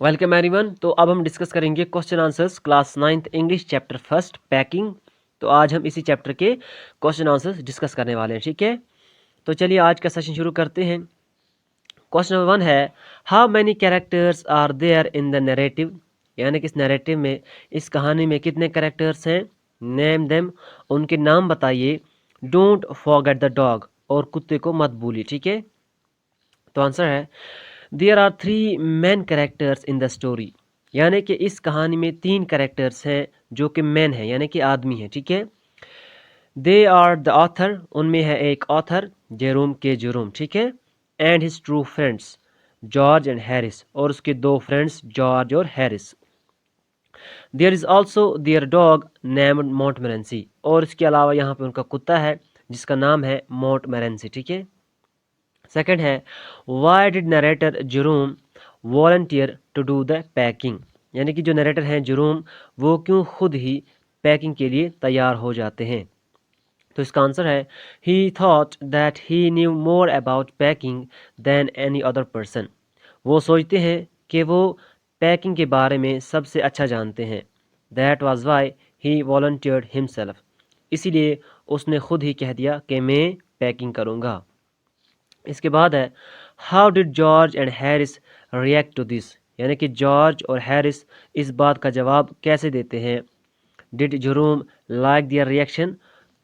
Welcome everyone. तो अब हम डिस्कस करेंगे question answers class 9th English chapter first packing. तो आज हम इसी चैप्टर के क्वेश्चन आंसर्स डिस्कस करने वाले हैं, ठीक है। तो चलिए आज का सेशन शुरू करते हैं। क्वेश्चन नंबर 1 है, how many characters are there in the narrative, यानी कि इस नैरेटिव में, इस कहानी में कितने कैरेक्टर्स हैं। नेम देम, उनके नाम बताइए। डोंट फॉरगेट द डॉग, और कुत्ते को मत भूलिए, ठीक है। तो आंसर है, there are 3 main characters in the story, यानी कि इस कहानी में 3 कैरेक्टर्स हैं जो कि मैन है, यानी कि आदमी है, ठीक है। दे आर द ऑथर, उनमें है एक ऑथर जेरोम के जेरोम, ठीक है। And his true friends George and Harris, और उसके 2 फ्रेंड्स जॉर्ज और Harris. There is also their dog named Montmorency, और इसके अलावा यहाँ पे उनका कुत्ता है जिसका नाम है मोंटमोरेंसी, ठीक है। सेकंड है, why did narrator Jerome volunteer to do the packing, यानी कि जो नरेटर हैं जेरोम, वो क्यों खुद ही पैकिंग के लिए तैयार हो जाते हैं। तो इसका आंसर है, ही thought that he new more about packing than any other person, वो सोचते हैं कि वो पैकिंग के बारे में सबसे अच्छा जानते हैं। That was why he volunteered himself, इसीलिए उसने खुद ही कह दिया कि मैं पैकिंग करूँगा। इसके बाद है, how did George and Harris react to this, यानी कि जॉर्ज और हैरिस इस बात का जवाब कैसे देते हैं। Did Jerome like their reaction,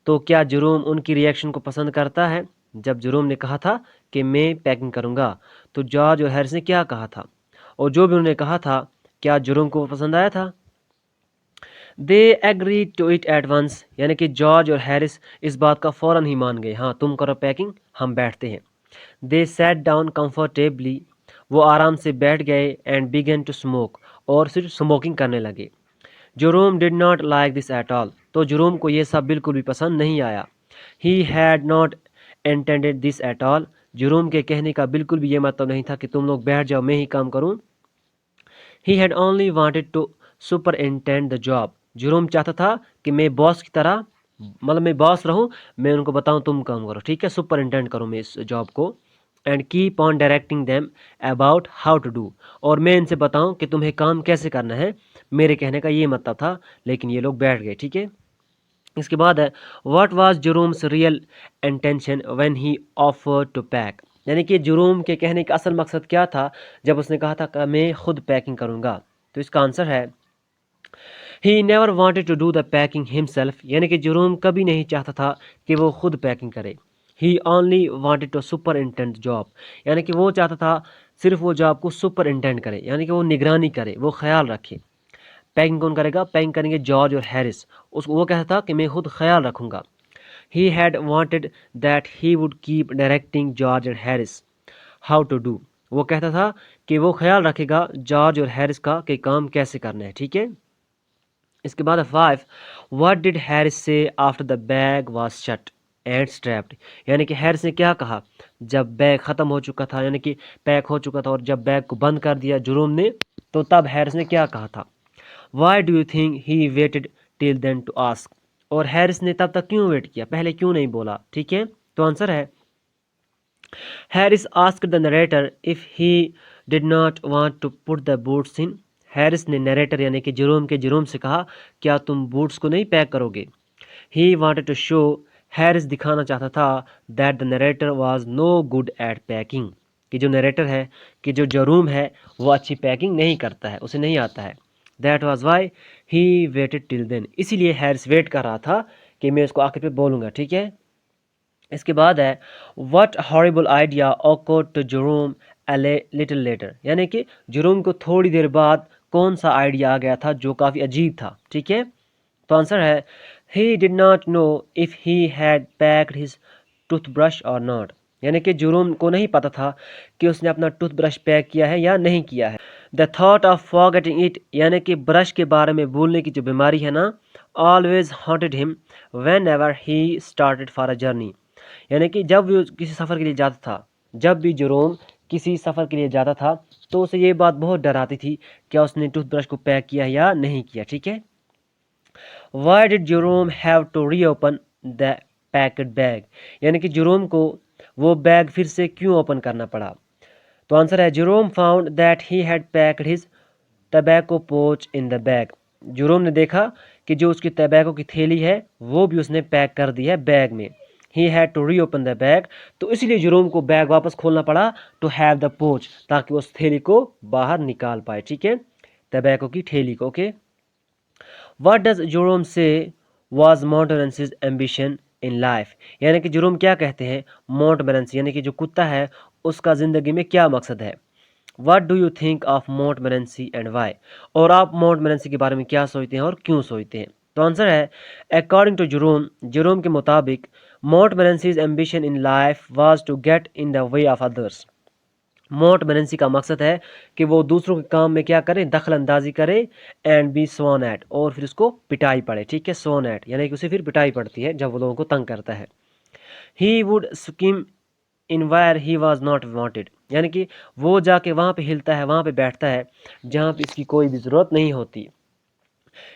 तो क्या जेरोम उनकी रिएक्शन को पसंद करता है। जब जेरोम ने कहा था कि मैं पैकिंग करूँगा, तो जॉर्ज और हैरिस ने क्या कहा था, और जो भी उन्होंने कहा था, क्या जेरोम को पसंद आया था। They agree to it at once, यानी कि जॉर्ज और हैरिस इस बात का फ़ौरन ही मान गए, हाँ तुम करो पैकिंग, हम बैठते हैं। दे सैट डाउन कंफर्टेबली, वो आराम से बैठ गए। एंड बिगन टू स्मोक, और सिर्फ स्मोकिंग करने लगे। Jerome did not like this at all, तो जेरोम को ये सब बिल्कुल भी पसंद नहीं आया। He had not intended this at all, Jerome के कहने का बिल्कुल भी ये मतलब नहीं था कि तुम लोग बैठ जाओ मैं ही काम करूं। He had only wanted to superintend the job, Jerome चाहता था कि मैं बॉस की तरह, मतलब मैं बॉस रहूं, मैं उनको बताऊं तुम काम करो, ठीक है, सुपरिंटेंड करूं मैं इस जॉब को। And keep on directing them about how to do, और मैं इनसे बताऊं कि तुम्हें काम कैसे करना है। मेरे कहने का ये मतलब था, लेकिन ये लोग बैठ गए, ठीक है। इसके बाद है, what was Jerome's real intention when he offer to pack, यानी कि जेरोम के कहने का असल मकसद क्या था जब उसने कहा था कि मैं खुद पैकिंग करूंगा। तो इसका आंसर है, he never wanted to do the packing himself, यानी कि जेरोम कभी नहीं चाहता था कि वो खुद पैकिंग करे। ही ओनली वांटेड टू सुपरिंटेंड जॉब, यानी कि वो चाहता था सिर्फ वो जॉब को सुपरिंटेंड करे, यानी कि वो निगरानी करे, वो ख्याल रखे। पैकिंग कौन करेगा, पैकिंग करेंगे जॉर्ज और हैरिस। उसको वो कहता था कि मैं खुद ख्याल रखूंगा। He had wanted that he would keep directing George and Harris how to do, वो कहता था कि वो ख्याल रखेगा जॉर्ज और हैरिस का कि काम कैसे करना है, ठीक है। इसके बाद 5, व्हाट डिड हैरिस से after the bag was shut and strapped, यानी कि हैरिस ने क्या कहा जब बैग ख़त्म हो चुका था, यानी कि पैक हो चुका था, और जब बैग को बंद कर दिया जेरोम ने, तो तब हैरिस ने क्या कहा था। Why do you think he waited till then to ask, और हैरिस ने तब तक क्यों वेट किया, पहले क्यों नहीं बोला, ठीक है। तो आंसर है, Harris asked the narrator if he did not want to put the boots in, Harris ने नरेटर यानी कि जेरोम से कहा, क्या तुम बूट्स को नहीं पैक करोगे। He wanted to show, Harris दिखाना चाहता था that the narrator was no good at packing, कि जो नरेटर है, कि जो जेरोम है, वो अच्छी पैकिंग नहीं करता है, उसे नहीं आता है। That was why he waited till then, इसीलिए हैरिस वेट कर रहा था कि मैं उसको आखिर पे बोलूँगा, ठीक है। इसके बाद है, what horrible idea occurred to Jerome a little later, यानी कि जेरोम को थोड़ी देर बाद कौन सा आइडिया आ गया था जो काफ़ी अजीब था, ठीक है। तो आंसर है, ही did not know if he had packed his toothbrush और नॉट, यानी कि जेरोम को नहीं पता था कि उसने अपना टूथब्रश पैक किया है या नहीं किया है। The thought of forgetting it, यानी कि ब्रश के बारे में भूलने की जो बीमारी है ना, always haunted him when ever he started for a journey, यानी कि जब भी किसी सफ़र के लिए जाता था, जब भी जेरोम किसी सफ़र के लिए जाता था, तो उसे ये बात बहुत डराती थी, क्या उसने टूथब्रश को पैक किया या नहीं किया, ठीक है। Why did Jerome have to reopen the packet bag, यानी कि जेरोम को वो बैग फिर से क्यों ओपन करना पड़ा। तो आंसर है, Jerome found that he had packed his tobacco pouch in the bag। Jerome ने देखा कि जो उसकी टबैको की थैली है वो भी उसने पैक कर दी है बैग में। He had to reopen the bag, तो इसलिए जेरोम को बैग वापस खोलना पड़ा टू हैव द पोच, ताकि उस थैली को बाहर निकाल पाए। ठीक है, टबैको की थैली को। ओके, व्हाट डज जेरोम से वाज मोंटमोरेंसीज एम्बिशन इन लाइफ, यानी कि जेरोम क्या कहते हैं मोंटमोरेंसी यानी कि जो कुत्ता है उसका ज़िंदगी में क्या मकसद है। What do you think of Montmorency and why, और आप मोंटमोरेंसी के बारे में क्या सोचते हैं और क्यों सोचते हैं। तो आंसर है अकॉर्डिंग टू जेरोम, जेरोम के मुताबिक Montmorency's ambition in life was to get in the way of others. Montmorency का मकसद है कि वो दूसरों के काम में क्या करें, दखल अंदाजी करे, एंड बी स्वॉन एट, और फिर उसको पिटाई पड़े। ठीक है, स्वॉन एट यानी कि उसे फिर पिटाई पड़ती है जब वो लोगों को तंग करता है। He would scheme in wire he was not wanted, यानी कि वो जाके वहाँ पे हिलता है, वहाँ पे बैठता है जहाँ पे इसकी कोई भी ज़रूरत नहीं होती।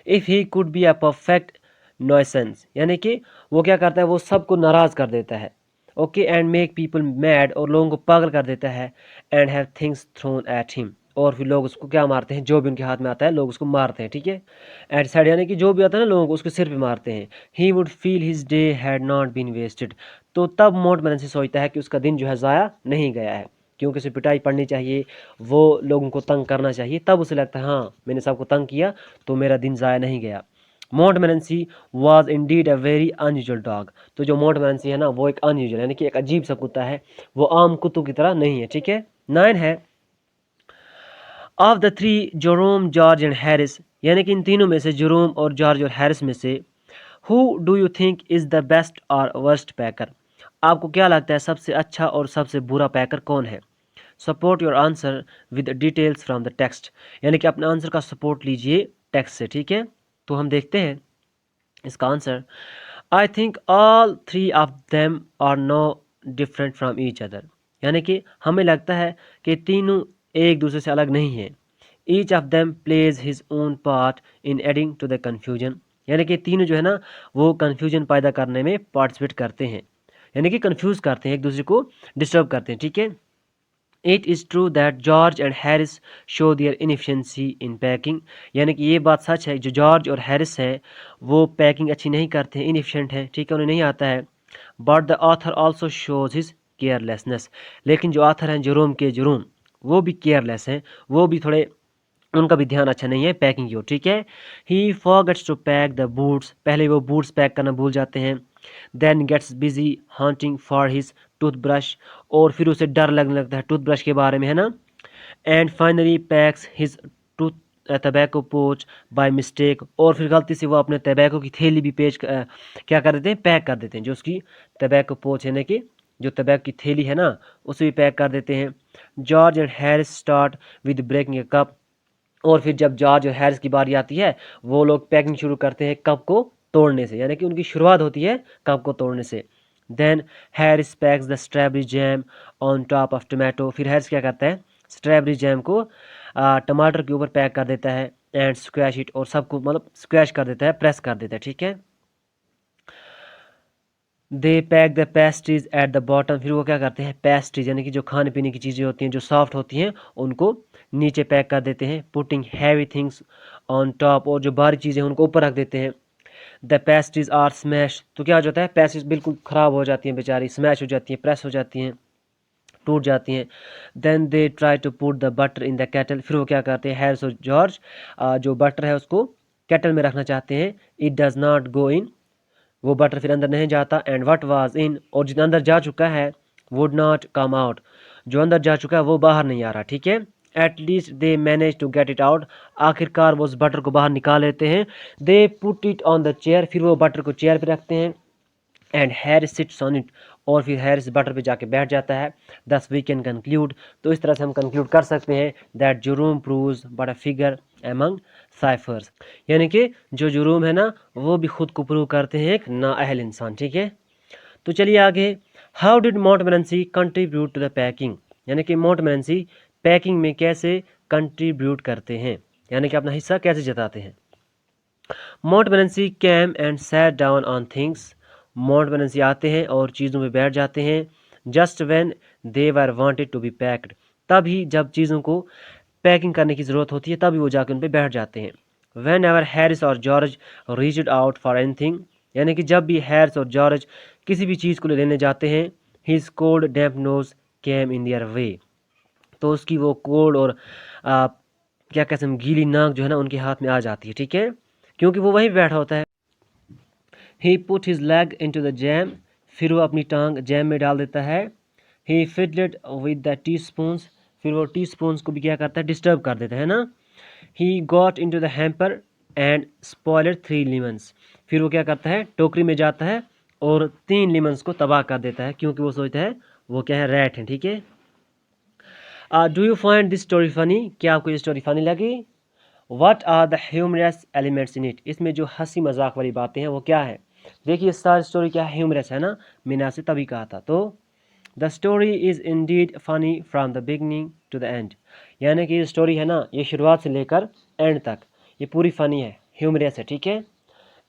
If he could be a perfect nuisance, यानी कि वो क्या करता है, वो सबको नाराज़ कर देता है। Okay, and make people mad, और लोगों को पागल कर देता है। And have things thrown at him, और फिर लोग उसको क्या मारते हैं, जो भी उनके हाथ में आता है लोग उसको मारते हैं। ठीक है, एट साइड यानी कि जो भी आता है ना लोगों को उसके सिर पे मारते हैं। He would feel his day had not been wasted, तो तब मोंटमोरेंसी सोचता है कि उसका दिन जो है ज़ाया नहीं गया है, क्योंकि उसे पिटाई पड़नी चाहिए, वो लोगों को तंग करना चाहिए, तब उसे लगता है हाँ मैंने सबको तंग किया तो मेरा दिन ज़ाया नहीं गया। Montmorency was indeed a very unusual dog, तो जो मोंटमोरेंसी है ना वो एक अनयूजुअल यानी कि एक अजीब सा कुत्ता है, वो आम कुत्तों की तरह नहीं है। ठीक है, 9 है of the three Jerome, George and Harris, यानी कि इन तीनों में से जेरोम और जॉर्ज और हैरिस में से who do you think is the best और वर्स्ट पैकर, आपको क्या लगता है सबसे अच्छा और सबसे बुरा पैकर कौन है। Support your answer with details from the text, यानी कि अपने आंसर का सपोर्ट लीजिए टेक्स्ट से। ठीक है, तो हम देखते हैं इसका आंसर। I think all three of them are no different from each other, यानी कि हमें लगता है कि तीनों एक दूसरे से अलग नहीं है। Each of them plays his own part in adding to the confusion, यानी कि तीनों जो है ना वो कन्फ्यूजन पैदा करने में पार्टिसिपेट करते हैं, यानी कि कन्फ्यूज़ करते हैं, एक दूसरे को डिस्टर्ब करते हैं। ठीक है, it is true that George and Harris show their inefficiency in packing, यानी कि ये बात सच है, जो जॉर्ज और हैरिस है वो पैकिंग अच्छी नहीं करते हैं, इनएफिशिएंट हैं। ठीक है, उन्हें नहीं आता है। But the author also shows his carelessness, लेकिन जो ऑथर हैं जेरोम के जेरोम, वो भी केयरलेस हैं, वो भी थोड़े, उनका भी ध्यान अच्छा नहीं है पैकिंग की ओर। ठीक है, he forgets to pack the boots, पहले वो बूट्स पैक करना भूल जाते हैं। Then gets busy hunting for his toothbrush, और फिर उसे डर लगने लगता है टूथब्रश के बारे में, है ना। And finally PACS his tooth tobacco पोच बाय मिस्टेक, और फिर गलती से वो अपने टबैको की थैली भी क्या कर देते हैं, पैक कर देते हैं, जो उसकी टबैको पोच यानी कि जो टबैको की थैली है ना उसे भी पैक कर देते हैं। George and Harris start with breaking a cup, और फिर जब जॉर्ज और हैरिस की बारी आती है वो लोग पैकिंग शुरू करते हैं कप को तोड़ने से, यानी कि उनकी शुरुआत होती है कप को तोड़ने से। Then Harris packs the strawberry jam on top of tomato, फिर हैरिस क्या करता है स्ट्रॉबेरी जैम को टमाटर के ऊपर पैक कर देता है। एंड स्क्वैश इट, और सबको मतलब स्क्वैश कर देता है, प्रेस कर देता है। ठीक है, they pack the pastries at the bottom, फिर वो क्या करते हैं पेस्ट्रीज यानी कि जो खाने पीने की चीज़ें होती हैं जो सॉफ्ट होती हैं उनको नीचे पैक कर देते हैं। Putting heavy things on top, और जो भारी चीज़ें हैं उनको ऊपर रख देते हैं। द पेस्ट्रीज आर स्मैश, तो क्या हो जाता है पेस्ट्रीज बिल्कुल ख़राब हो जाती हैं बेचारी, स्मैश हो जाती हैं, प्रेस हो जाती हैं, टूट जाती हैं। Then they try to put the butter in the kettle, फिर वो क्या करते हैं हैरिस और जॉर्ज जो बटर है उसको केटल में रखना चाहते हैं। इट डज़ नॉट गो इन, वो बटर फिर अंदर नहीं जाता। एंड वट वाज इन, और जितना अंदर जा चुका है वुड नॉट कम आउट, जो अंदर जा चुका है वो बाहर नहीं आ रहा। ठीक है, at least they manage to get it out, आखिरकार वो उस बटर को बाहर निकाल लेते हैं। They put it on the chair, फिर वो बटर को चेयर पे रखते हैं। And Harris sits on it, और फिर हैरिस बटर पे जाके बैठ जाता है। दस वी कैन कंक्लूड, तो इस तरह से हम कंक्लूड कर सकते हैं that Jerome proves but a figure among cyphers, यानी कि जो जेरोम है ना वो भी खुद को प्रूव करते हैं एक नाअहल इंसान। ठीक है, तो चलिए आगे। How did Montmorency contribute to the packing, यानी कि मोंटमोरेंसी पैकिंग में कैसे कंट्रीब्यूट करते हैं, यानी कि अपना हिस्सा कैसे जताते हैं। Montmorency came and sat down on things, Montmorency आते हैं और चीज़ों में बैठ जाते हैं। Just when they were wanted to be packed, तभी जब चीज़ों को पैकिंग करने की ज़रूरत होती है तभी वो जाके उन पर बैठ जाते हैं। वेन एवर हैरिस और George reached out for anything, यानी कि जब भी हैरिस और जॉर्ज किसी भी चीज़ को लेने जाते हैं, हिज कोल्ड डैम्प नोज केम इन दियर वे, तो उसकी वो कोल्ड और क्या कहते हैं गीली नाक जो है ना उनके हाथ में आ जाती है, ठीक है, क्योंकि वो वहीं बैठा होता है। He put his leg into the jam, फिर वो अपनी टांग जैम में डाल देता है। He fiddled with the teaspoons, फिर वो टी स्पून्स को भी क्या करता है, डिस्टर्ब कर देता है ना। He got into the hamper and spoiled 3 lemons, फिर वो क्या करता है, टोकरी में जाता है और 3 lemons को तबाह कर देता है, क्योंकि वो सोचता है वो क्या है, रैट है, ठीक है। Do you find this story funny, क्या आपको ये स्टोरी फनी लगी? What are the humorous elements in it, इसमें जो हंसी मजाक वाली बातें हैं वो क्या है? देखिए सारी स्टोरी क्या ह्यूमरस है ना, मैंने आपसे तभी कहा था। तो the story is indeed funny from the beginning to the end, यानी कि ये स्टोरी है ना, ये शुरुआत से लेकर एंड तक ये पूरी फ़नी है, ह्यूमरस है, ठीक है।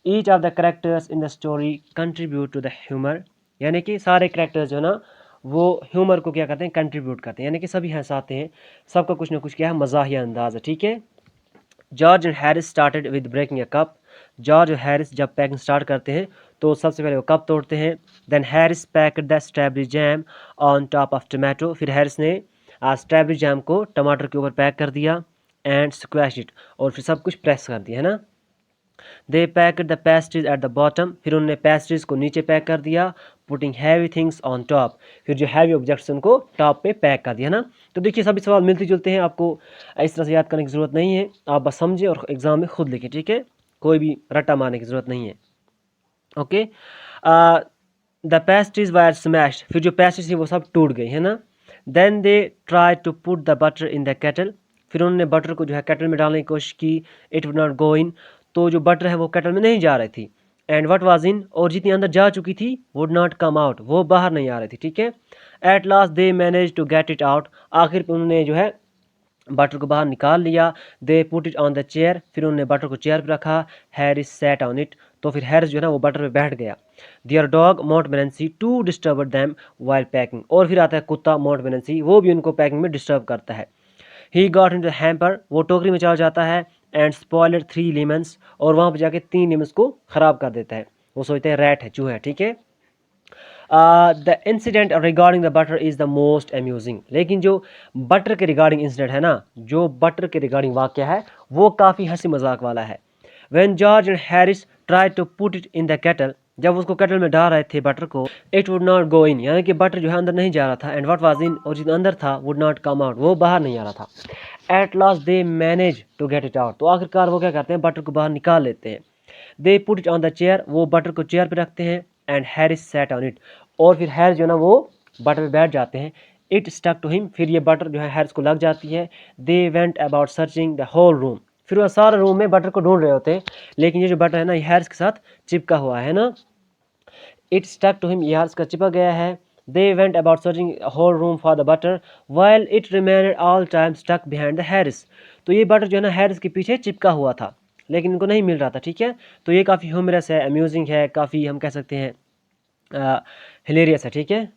Each of the characters in the story contribute to the humour, यानी कि सारे करेक्टर्स जो है ना वो ह्यूमर को क्या करते हैं, कंट्रीब्यूट करते हैं, यानी कि सभी हंसाते हैं, सबका कुछ ना कुछ क्या है, मज़ाहिया अंदाज है, ठीक है। George and Harris started with breaking a cup, George और हैरिस जब पैकिंग स्टार्ट करते हैं तो सबसे पहले वो कप तोड़ते हैं। Then Harris packed the strawberry jam on top of tomato, फिर हैरिस ने स्ट्रॉबेरी जैम को टमाटर के ऊपर पैक कर दिया। एंड स्क्वैश इट, और फिर सब कुछ प्रेस कर दिया, है ना। They packed the pastries at the bottom, फिर उन्होंने पेस्ट्रीज को नीचे पैक कर दिया। Putting heavy things on top, फिर जो हैवी ऑब्जेक्ट्स उनको टॉप पे पैक कर दिया ना। तो देखिए सभी सवाल मिलते जुलते हैं, आपको इस तरह से याद करने की ज़रूरत नहीं है, आप बस समझें और एग्ज़ाम में खुद लिखें, ठीक है, कोई भी रट्टा मारने की ज़रूरत नहीं है। Okay, the pastries wire smashed, फिर जो पेस्ट्रीज थी वो सब टूट गई, है ना। Then they try to put the butter in the kettle, फिर उन्होंने बटर को जो है केटल में डालने की कोशिश की। इट वुड नॉट गो इन, तो जो बटर है वो केटल में नहीं जा रही थी। एंड वट वाज इन, और जितनी अंदर जा चुकी थी वुड नॉट कम आउट, वो बाहर नहीं आ रही थी, ठीक है। At last they manage to get it out, आखिर पर उन्होंने जो है बटर को बाहर निकाल लिया। दे put it on the chair, फिर उन्होंने बटर को चेयर पर रखा। हैरिस सैट ऑन इट, तो फिर हैरिस जो है ना वो बटर पे बैठ गया। Their dog Montmorency to disturb them while packing, और फिर आता है कुत्ता मोंटमोरेंसी, वो भी उनको पैकिंग में डिस्टर्ब करता है। He got in the hamper, वो टोकरी में चला जाता है। एंड स्पॉइल्ड 3 lemons, और वहाँ पर जाके 3 lemons को ख़राब कर देता है, वो सोचते हैं रैट है, चूहा है, ठीक है। The incident regarding the butter is the most amusing, लेकिन जो बटर के रिगार्डिंग इंसिडेंट है ना, जो बटर के रिगार्डिंग वाक़या है वो काफ़ी हंसी मजाक वाला है। When George and Harris try to put it in the kettle, जब उसको केटल में डाल रहे थे बटर को, it would not go in, यानी कि बटर जो है अंदर नहीं जा रहा था। एंड व्हाट वाज इन, और जितना अंदर था वुड नॉट कम आउट, वो बाहर नहीं आ रहा था। At last they manage to get it out, तो आखिरकार वो क्या करते हैं, बटर को बाहर निकाल लेते हैं। They put it on the chair, वो बटर को चेयर पे रखते हैं। And Harris sat on it, और फिर हैरिस जो है ना वो बटर पे बैठ जाते हैं। इट स्टक टू हिम, फिर ये बटर जो है हैरिस को लग जाती है। They went about searching the whole room, फिर वो सारे रूम में बटर को ढूंढ रहे होते हैं, लेकिन ये जो बटर है ना ये हैरिस के साथ चिपका हुआ है ना। इट स्टक टू हिम, ये हैरिस का चिपक गया है। They went about searching whole room for the butter while it remained all time stuck behind the Harris, तो ये बटर जो है ना हैरिस के पीछे चिपका हुआ था, लेकिन इनको नहीं मिल रहा था, ठीक है। तो ये काफ़ी ह्यूमरस है, अम्यूजिंग है, काफ़ी हम कह सकते हैं हिलेरियस है, ठीक है।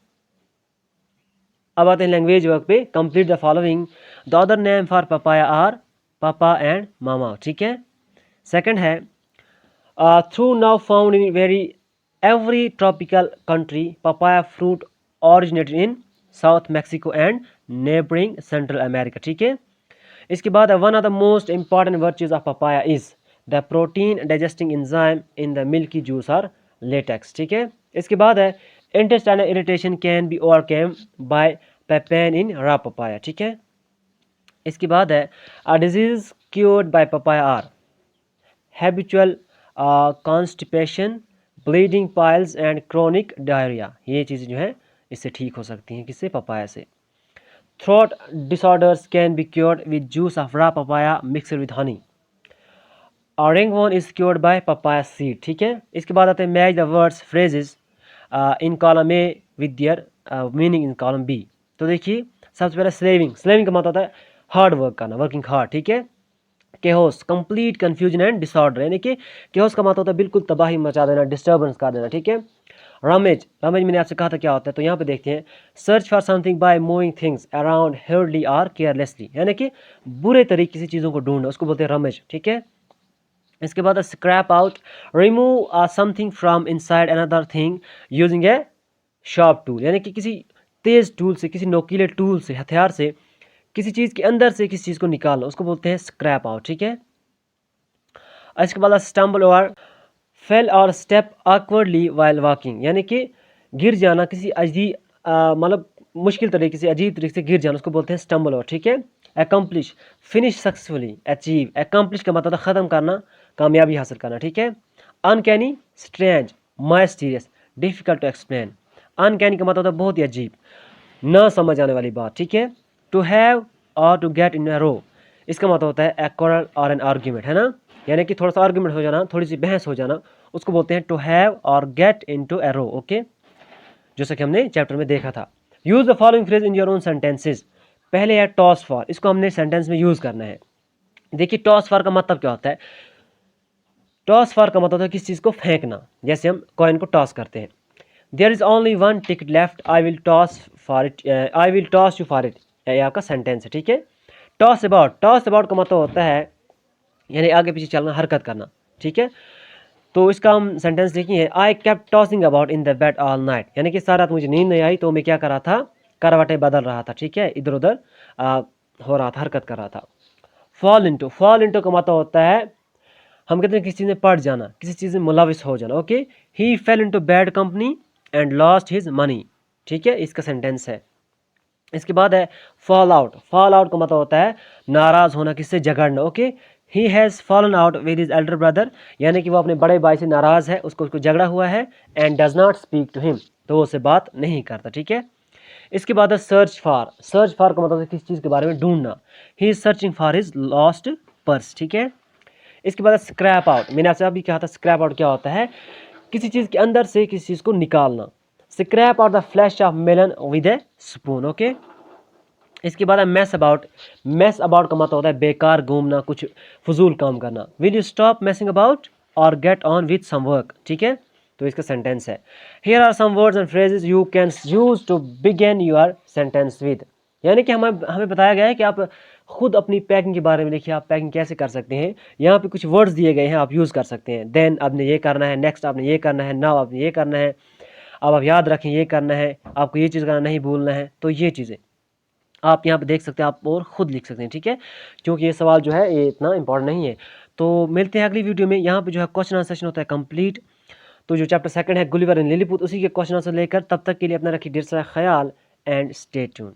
अब आते हैं लैंग्वेज वर्क पे। Complete the following, the other name for papaya are papa and mama, ठीक है। सेकंड है through now found in very every tropical country, papaya fruit originated in south Mexico and neighbouring central America, ठीक है। इसके बाद one of the most important virtues of papaya is the protein digesting enzyme in the milky juice or latex, ठीक है। इसके बाद है intestinal irritation can be overcome by papain in raw papaya, ठीक है। इसके बाद है a disease cured by papaya are habitual constipation, bleeding piles and chronic diarrhoea, ये चीज़ें जो है इससे ठीक हो सकती हैं, किससे, पपाया से। Throat disorders can be cured with juice of raw papaya mixed with honey. Ringworm is cured by papaya seed, ठीक है। इसके बाद आते हैं match the words phrases in column A with their meaning in column B. तो देखिए सबसे पहले स्लेविंग, स्लेविंग का मतलब होता है हार्ड वर्क करना, वर्किंग हार्ड, ठीक है। केहोस कंप्लीट कंफ्यूजन एंड डिसऑर्डर, यानी कि केहोस का मतलब होता है बिल्कुल तबाही मचा देना, डिस्टर्बेंस कर देना, ठीक है। रमेज, रमेज मैंने आपसे कहा था क्या होता है, तो यहाँ पे देखते हैं search for something by moving things around hardly और केयरलेसली, यानी कि बुरे तरीके से चीज़ों को ढूंढना, उसको बोलते हैं रमेज, ठीक है। इसके बाद scrap out, remove something from inside another thing using A sharp tool, यानी कि किसी तेज़ टूल से, किसी नोकीले टूल से, हथियार से किसी चीज़ के अंदर से किसी चीज़ को निकालना, उसको बोलते हैं स्क्रैप आउट, ठीक है। इसके बाद स्टम्बल और फेल और स्टेप ऑकवर्डली वाइल वॉकिंग, यानी कि गिर जाना, किसी अजीब मतलब मुश्किल तरीके से, अजीब तरीके से गिर जाना, उसको बोलते हैं स्टम्बल और, ठीक है। Accomplish, finish successfully, achieve, accomplish का मतलब ख़त्म करना, कामयाबी हासिल करना, ठीक है। Uncanny, strange, mysterious, difficult to explain, uncanny का मतलब बहुत ही अजीब, ना समझ आने वाली बात, ठीक है। टू हैव और टू गेट इन अ रो, इसका मतलब होता है ए क्वारल और एन आर्ग्यूमेंट, है ना, यानी कि थोड़ा सा आर्ग्यूमेंट हो जाना, थोड़ी सी बहस हो जाना, उसको बोलते हैं टू हैव और get into a row, okay, जैसा कि हमने चैप्टर में देखा था। Use the following phrase in your own sentences, पहले है टॉस फॉर, इसको हमने सेंटेंस में यूज करना है। देखिए टॉस फॉर का मतलब क्या होता है, टॉस फॉर का मतलब होता है किसी चीज़ को फेंकना, जैसे हम कॉइन को टॉस करते हैं। There is only one ticket left, I will toss for it, I will toss you for it, ये आपका सेंटेंस है, ठीक है। टॉस अबाउट, टॉस अबाउट का मतलब होता है यानी आगे पीछे चलना, हरकत करना, ठीक है। तो इसका हम सेंटेंस देखिए, I kept tossing about in the bed all night, यानी कि सारा रात मुझे नींद नहीं आई तो मैं क्या कर रहा था, करवटें बदल रहा था, ठीक है, इधर उधर हो रहा था, हरकत कर रहा था। फॉल इनटू, फॉल इनटू का मतलब होता है हम कहते हैं किसी चीज़ में पड़ जाना, किसी चीज़ में मुलविस हो जाना, okay. He fail into bad company and lost his money, ठीक है, इसका सेंटेंस है। इसके बाद है फॉल आउट, फॉल आउट का मतलब होता है नाराज़ होना, किससे, झगड़ना, okay. He has fallen out with his elder brother, यानी कि वो अपने बड़े भाई से नाराज़ है, उसको झगड़ा हुआ है। And does not speak to him, तो वो उससे बात नहीं करता, ठीक है। इसके बाद है सर्च फॉर, सर्च फॉर का मतलब है किसी चीज़ के बारे में ढूंढना, he is searching for his lost purse, ठीक है। इसके बाद स्क्रैप आउट, मैंने आपसे अभी कहा था स्क्रैप आउट क्या होता है, किसी चीज़ के अंदर से किसी चीज़ को निकालना। Scrape out the flesh of melon with a spoon, okay. इसके बाद है मैस अबाउट, मैस अबाउट का मतलब होता है बेकार घूमना, कुछ फजूल काम करना। Will you stop messing about और get on with some work, ठीक है, तो इसका सेंटेंस है। Here are some words and phrases you can use to begin your sentence with, यानी कि हमें बताया गया है कि आप खुद अपनी पैकिंग के बारे में लिखिए, आप पैकिंग कैसे कर सकते हैं। यहाँ पे कुछ वर्ड्स दिए गए हैं, आप यूज़ कर सकते हैं। देन आपने ये करना है, नेक्स्ट आपने ये करना है, नाउ आपने ये करना है, अब आप याद रखें ये करना है, आपको ये चीज़ करना नहीं भूलना है, तो ये चीज़ें आप यहाँ पे देख सकते हैं, आप और ख़ुद लिख सकते हैं, ठीक है, क्योंकि ये सवाल जो है ये इतना इंपॉर्टेंट नहीं है। तो मिलते हैं अगली वीडियो में। यहाँ पे जो है क्वेश्चन आंसर सेशन होता है कंप्लीट। तो जो चैप्टर सेकंड है गुलिवर एंड लिलीपुट, उसी के क्वेश्चन आंसर लेकर, तब तक के लिए अपना रखिए ढेर सारा ख्याल एंड स्टे ट्यून।